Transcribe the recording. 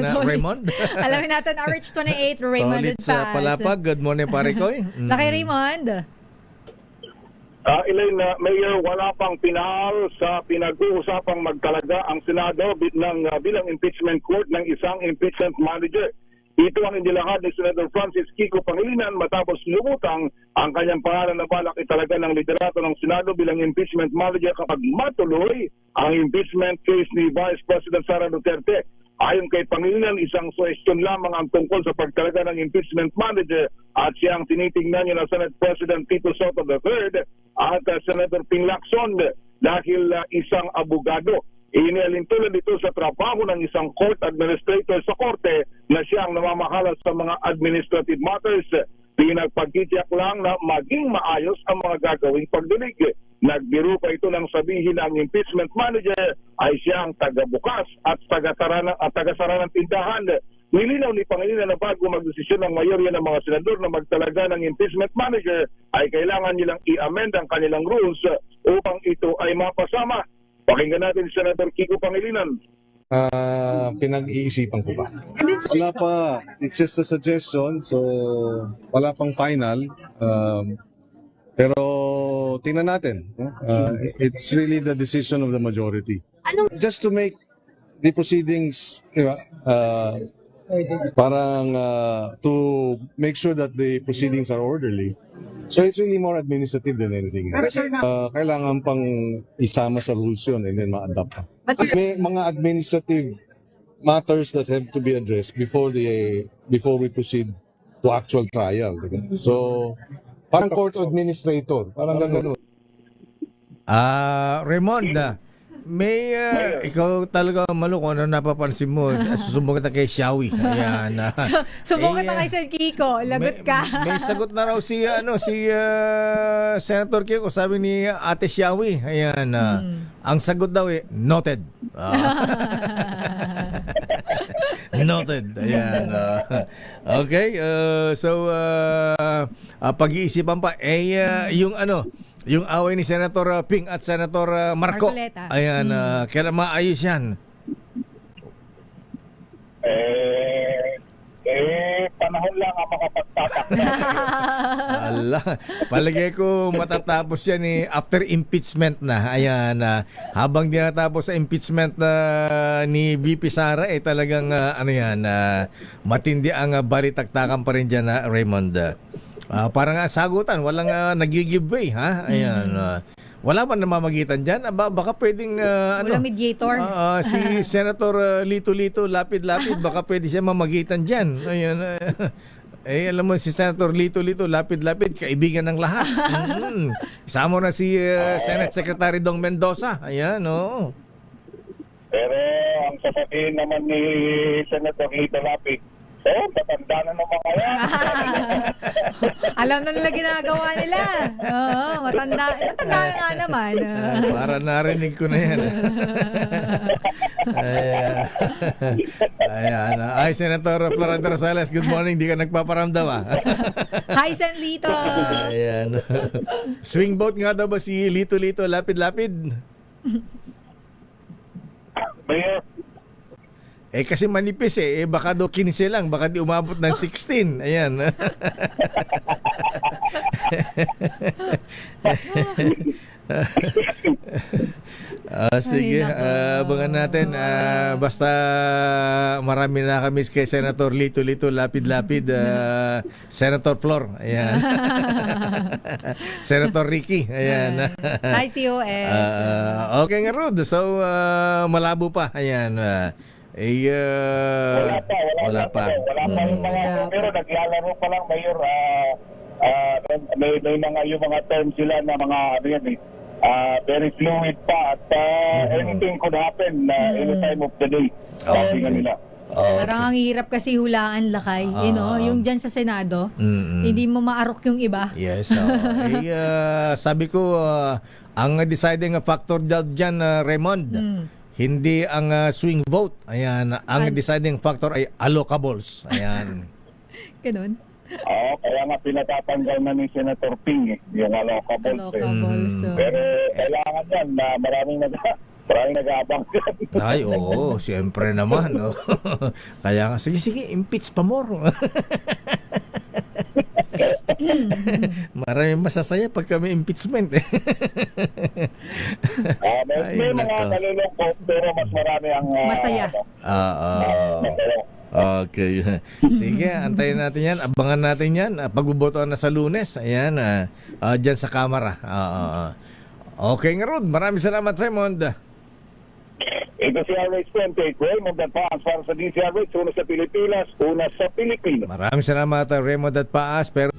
Raymond. Alamin natin, RH28, Raymond Tolit and sa Paz. Palapag. Good morning, pare Koy. Laki Raymond. Elaine, Mayor, wala pang pinahal sa pinag-uusapang magtalaga ang Senado bilang impeachment court ng isang impeachment manager. Ito ang inilahad ni Senator Francis Kiko Pangilinan matapos lumutang ang kanyang pangalan na balak italaga ng liderato ng Senado bilang impeachment manager kapag matuloy ang impeachment case ni Vice President Sara Duterte. Ayon kay Pangilinan, isang suwestyon lamang ang tungkol sa pagtalaga ng impeachment manager at siyang tinitingnan niya na Senate President Tito Soto III at Senator Ping Lacson dahil isang abogado. Inialintulad dito sa trabaho ng isang court administrator sa korte na siyang namamahala sa mga administrative matters. Pinagpagtitiyak lang na maging maayos ang mga gagawing pagdinig. Nagbiro pa ito ng sabihin na ang impeachment manager ay siyang tagabukas at tagasara ng tindahan. Nilinaw ni Pangilinan na bago magdesisyon ng mayorya ng mga senador na magtalaga ng impeachment manager ay kailangan nilang i-amend ang kanilang rules upang ito ay mapasama. Pakinggan natin si Senator Kiko Pangilinan. Pinag-iisipan ko ba? Wala pa. It's just a suggestion. So, wala pang final. Pero, tingnan natin. It's really the decision of the majority. Just to make the proceedings, to make sure that the proceedings are orderly. So it's really more administrative than anything. Kailangan pang isama sa rules yun and then ma-adapt. May mga administrative matters that have to be addressed before we proceed to actual trial. So, parang court administrator, parang gano'n. Raymond, may ikaw talaga maloko ano napapansin mo. Susumbong kita kay Xiaowi. Ayan. Sumbong kita kay Sen Kiko. Lagot ka. May sagot na raw si Senator Kiko, sabi ni Ate Xiaowi. Ayan. Ang sagot daw noted. Noted. Ayan. Okay. So pag-iisipan pa yung away ni Senator Ping at Senator Marco. Marcoleta. Ayan, kailan maayos yan? Panahon lang ang makapagtatak. Ala, palagay ko matatapos yan after impeachment na. Ayan, habang di natapos sa impeachment ni VP Sara, talagang matindi ang balitaktakan pa rin dyan, Raymond. Parang sagutan, walang nag-giveaway, ha? Ayan. Wala ba namamagitan dyan? Baka pwedeng, Walang mediator. si Senator Lito-Lito, Lapid-Lapid, baka pwede siya mamagitan dyan. Ayan. Alam mo, si Senator Lito-Lito, Lapid-Lapid, kaibigan ng lahat. Isama na si Senate Secretary Dong Mendoza. Ayan, oo. Pero ang sasabihin naman ni Senator Lito Lapid, matanda na ng mga yan. Alam na nila ginagawa nila. Oo, matanda na nga naman. Para narinig ko na yan. Ayan. Ay, Senator Florante Rosales, good morning. Di ka nagpaparamdam, Hi, Sen Lito. Ayan. Swing vote nga daw ba si Lito-Lito, Lapid-Lapid? Mayor, Kasi manipis baka do 15 lang, baka di umabot ng 16. Ayan. Sige, abangan natin. Basta marami na kami kay Senator Lito-Lito, Lapid-Lapid, Senator Flor. Ayan. Senator Ricky. Ayan. Hi, COS. Okay nga, Rod. So, malabo pa. Ayan. wala pa yung mga pero naglalaro pa lang, Mayor. May mga terms sila na mga very fluid pa at anything could happen any time of the day. Sabi nga nila. Parang ang hirap kasi hulaan, Lakay. Yung dyan sa Senado, hindi mo maarok yung iba. Yes. Sabi ko, ang deciding factor dyan, Raymond, hindi ang swing vote. Ayan, ang deciding factor ay allocables. Ayan. Ganun. Kaya nga pinatatanggal na ni Senator Ping yung allocables. Allocables. Pero kailangan yan na Maraming nag-aabang dyan. Ay, oo, siyempre naman. No? Kaya nga, sige, impeach pa more. Maraming masasaya pag kami impeachment. Ay, May mga nako. nalulungkot, pero mas marami ang... Masaya. masaya. Okay. Sige, antayin natin yan. Abangan natin yan. Pagbubotohan na sa Lunes. Ayan, dyan sa Kamara. Okay nga, Rod. Maraming salamat, Raymond. Ito si RH28, Raymond at Paas para sa DCRH, una sa Pilipinas, una sa Pilipinas. Maraming salamat, Raymond at Paas. Pero